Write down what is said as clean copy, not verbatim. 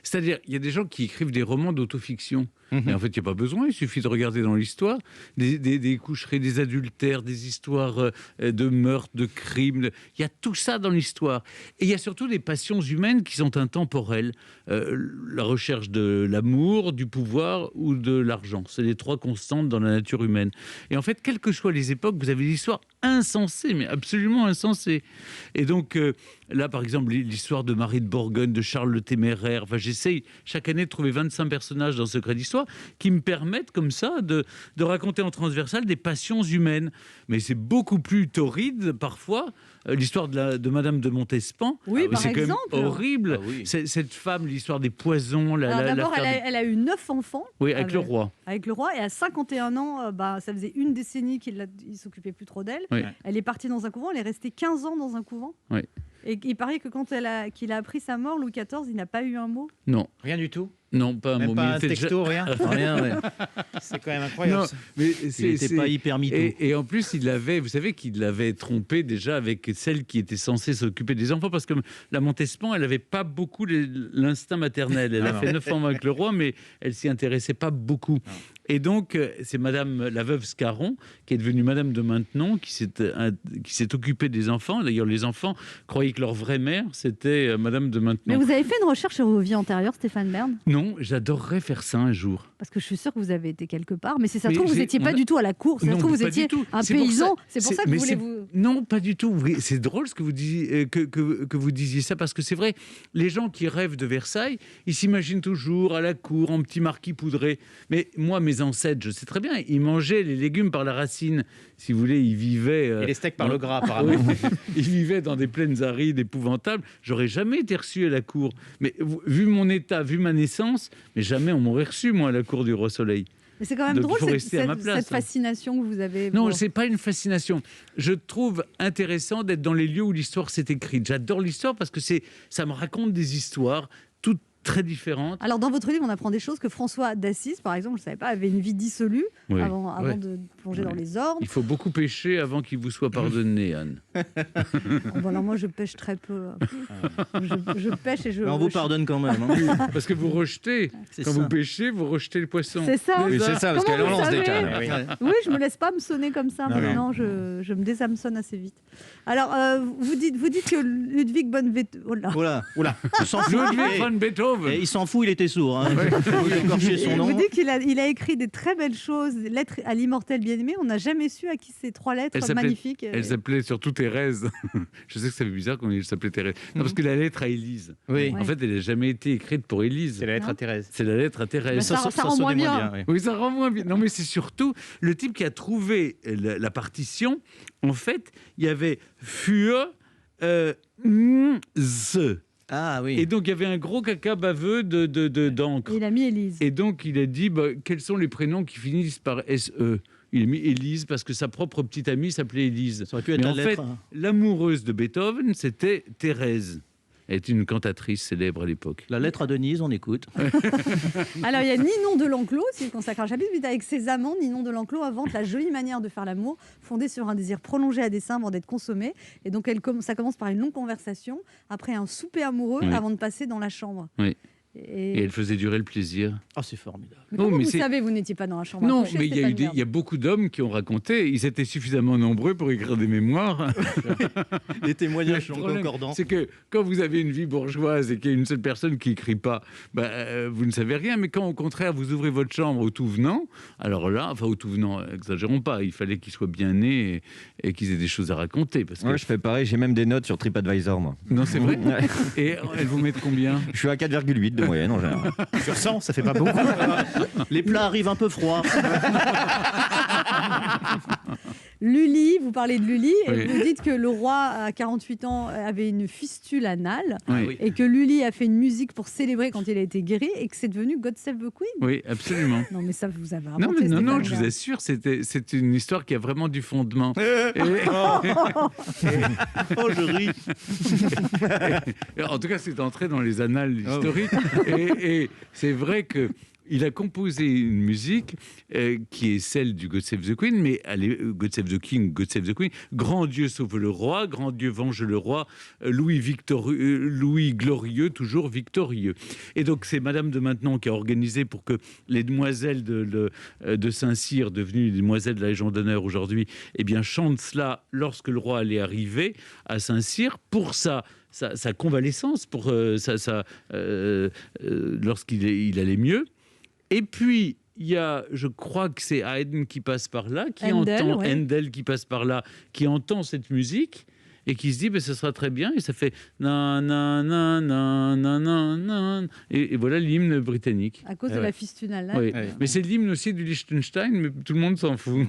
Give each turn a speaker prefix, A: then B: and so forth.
A: C'est-à-dire, il y a des gens qui écrivent des romans d'autofiction. Mais en fait, il n'y a pas besoin. Il suffit de regarder dans l'histoire des coucheries, des adultères, des histoires de meurtres, de crimes. Il y a tout ça dans l'histoire. Et il y a surtout des passions humaines qui sont intemporelles. La recherche de l'amour, du pouvoir ou de l'argent. C'est les trois constantes dans la nature humaine. Et en fait, quelles que soient les époques, vous avez des histoires insensées, mais absolument insensées. Et donc, là, par exemple, l'histoire de Marie de Bourgogne, de Charles le Téméraire. Enfin, j'essaye chaque année de trouver 25 personnages dans Secret d'Histoire qui me permettent comme ça de raconter en transversal des passions humaines. Mais c'est beaucoup plus torride parfois. L'histoire de Madame de Montespan,
B: oui, par
A: c'est quand
B: exemple.
A: même horrible.
B: Ah, oui.
A: Cette femme, l'histoire des poisons.
B: Alors d'abord, elle a eu 9 enfants.
A: Oui, avec le roi.
B: Avec le roi. Et à 51 ans, ça faisait une décennie qu'il ne s'occupait plus trop d'elle.
A: Oui.
B: Elle est partie dans un couvent. Elle est restée 15 ans dans un couvent.
A: Oui.
B: Et il paraît que quand qu'il a appris sa mort, Louis XIV, il n'a pas eu un mot.
A: Non.
C: Rien du tout.
A: Non, pas un
C: Même
A: mot.
C: pas un texto, rien.
D: Rien, ouais.
C: C'est quand même incroyable.
A: Non, mais
D: il n'était pas hyper mytho.
A: Et en plus, vous savez qu'il l'avait trompé déjà avec celle qui était censée s'occuper des enfants, parce que la Montespan, elle n'avait pas beaucoup l'instinct maternel. Elle a fait 9 ans avec le roi, mais elle s'y intéressait pas beaucoup. Non. Et donc, c'est Madame la veuve Scarron, qui est devenue Madame de Maintenon, qui s'est occupée des enfants. D'ailleurs, les enfants croyaient que leur vraie mère, c'était Madame de Maintenon.
B: Mais vous avez fait une recherche sur vos vies antérieures, Stéphane Bern?
A: Non, j'adorerais faire ça un jour.
B: Parce que je suis sûre que vous avez été quelque part, mais si ça se trouve, vous n'étiez pas du tout à la cour. Si ça se trouve, vous étiez un paysan. C'est pour ça que vous voulez vous...
A: Non, pas du tout. C'est drôle ce que vous disiez, que vous disiez ça, parce que c'est vrai, les gens qui rêvent de Versailles, ils s'imaginent toujours à la cour, en petit marquis poudré. Mais moi, mes ancêtres, je sais très bien, ils mangeaient les légumes par la racine. Si vous voulez, ils vivaient...
C: Et les steaks par le gras, apparemment.
A: Oui, ils vivaient dans des plaines arides épouvantables. J'aurais jamais été reçu à la cour. Mais vu mon état, vu ma naissance, mais jamais on m'aurait reçu, moi, à la cour du Roi Soleil.
B: Mais c'est quand même drôle, cette fascination que vous avez.
A: Non, c'est pas une fascination. Je trouve intéressant d'être dans les lieux où l'histoire s'est écrite. J'adore l'histoire parce que ça me raconte des histoires toutes très différentes.
B: Alors, dans votre livre, on apprend des choses que François d'Assise, par exemple, je ne savais pas, avait une vie dissolue avant de plonger dans les ordres.
A: Il faut beaucoup pêcher avant qu'il vous soit pardonné, Anne.
B: Bon, alors moi, je pêche très peu. Je pêche et je...
D: Mais on vous pardonne quand même. Hein.
A: Parce que vous rejetez. Quand vous pêchez, vous rejetez le poisson.
B: C'est ça.
D: Oui, c'est ça, parce qu'elle en lance des cannes.
B: Oui, je ne me laisse pas me sonner comme ça. Maintenant, je me désamsonne assez vite. Alors, vous dites que Ludwig von Beethoven...
D: Oula.
A: Ludwig von Beethoven.
D: Et il s'en fout, il était sourd. Hein. Son nom.
B: Vous dites qu'il a écrit des très belles choses, lettres à l'immortel bien-aimé. On n'a jamais su à qui ces 3 lettres magnifiques.
A: Elle s'appelait surtout Thérèse. Je sais que ça fait bizarre qu'on s'appelait Thérèse. Non, parce que la lettre à Élise.
C: Oui.
A: En fait, elle n'a jamais été écrite pour Élise.
C: C'est la lettre à Thérèse.
A: C'est la lettre à Thérèse.
B: Ça rend moins bien.
A: Oui, ça rend moins bien. Non, mais c'est surtout le type qui a trouvé la partition. En fait, il y avait Für, Z.
D: Ah oui.
A: Et donc, il y avait un gros caca baveux d'encre.
B: Il a mis Élise.
A: Et donc, il a dit, quels sont les prénoms qui finissent par SE? Il a mis Élise parce que sa propre petite amie s'appelait Élise.
D: Ça aurait pu être
A: Mais en
D: lettre,
A: fait, l'amoureuse de Beethoven, c'était Thérèse. Elle était une cantatrice célèbre à l'époque.
D: La lettre à Denise, on écoute.
B: Alors, il y a Ninon de l'Enclos, s'il consacre un chapitre, avec ses amants. Ninon de l'Enclos invente la jolie manière de faire l'amour, fondée sur un désir prolongé à dessein avant d'être consommé. Et donc, ça commence par une longue conversation, après un souper amoureux, avant de passer dans la chambre.
A: Oui. Et elle faisait durer le plaisir.
D: Ah, c'est formidable.
B: Mais comment vous savez, vous n'étiez pas dans la chambre?
A: Non, mais il y a beaucoup d'hommes qui ont raconté. Ils étaient suffisamment nombreux pour écrire des mémoires.
D: Les témoignages sont concordants.
A: C'est que quand vous avez une vie bourgeoise et qu'il y a une seule personne qui n'écrit pas, vous ne savez rien. Mais quand, au contraire, vous ouvrez votre chambre au tout venant, alors là, enfin au tout venant, exagérons pas, il fallait qu'ils soient bien nés et qu'ils aient des choses à raconter. Parce que...
E: Ouais, je fais pareil, j'ai même des notes sur TripAdvisor, moi.
A: Non, c'est vrai. Et elles vous mettent combien?
E: Je suis à 4,8 de moyenne en général.
C: Sur 100, ça fait pas beaucoup.
D: Les plats arrivent un peu froids.
B: Lully, vous parlez de Lully, et vous dites que le roi, à 48 ans, avait une fistule anale, et que Lully a fait une musique pour célébrer quand il a été guéri, et que c'est devenu God Save the Queen.
A: Oui, absolument.
B: Non, mais ça, vous avez inventé.
A: Non, je vous assure, c'est une histoire qui a vraiment du fondement.
D: Oh, je ris.
A: En tout cas, c'est entré dans les annales historiques. Et c'est vrai que il a composé une musique qui est celle du God Save the Queen, mais elle est God Save the King, God Save the Queen. Grand Dieu sauve le roi, grand Dieu venge le roi, Louis glorieux, toujours victorieux. Et donc c'est Madame de Maintenon qui a organisé pour que les demoiselles de Saint-Cyr, devenues les demoiselles de la Légion d'honneur aujourd'hui, eh bien chantent cela lorsque le roi allait arriver à Saint-Cyr pour sa convalescence, pour lorsqu'il allait mieux. Et puis, il y a, je crois que c'est Haydn qui passe par là, Handel qui passe par là, qui entend cette musique et qui se dit, ben, ça sera très bien. Et ça fait na na na na na na na. Et voilà l'hymne britannique.
B: À cause de la fistule anale.
A: Oui. Mais c'est l'hymne aussi du Liechtenstein, mais tout le monde s'en fout.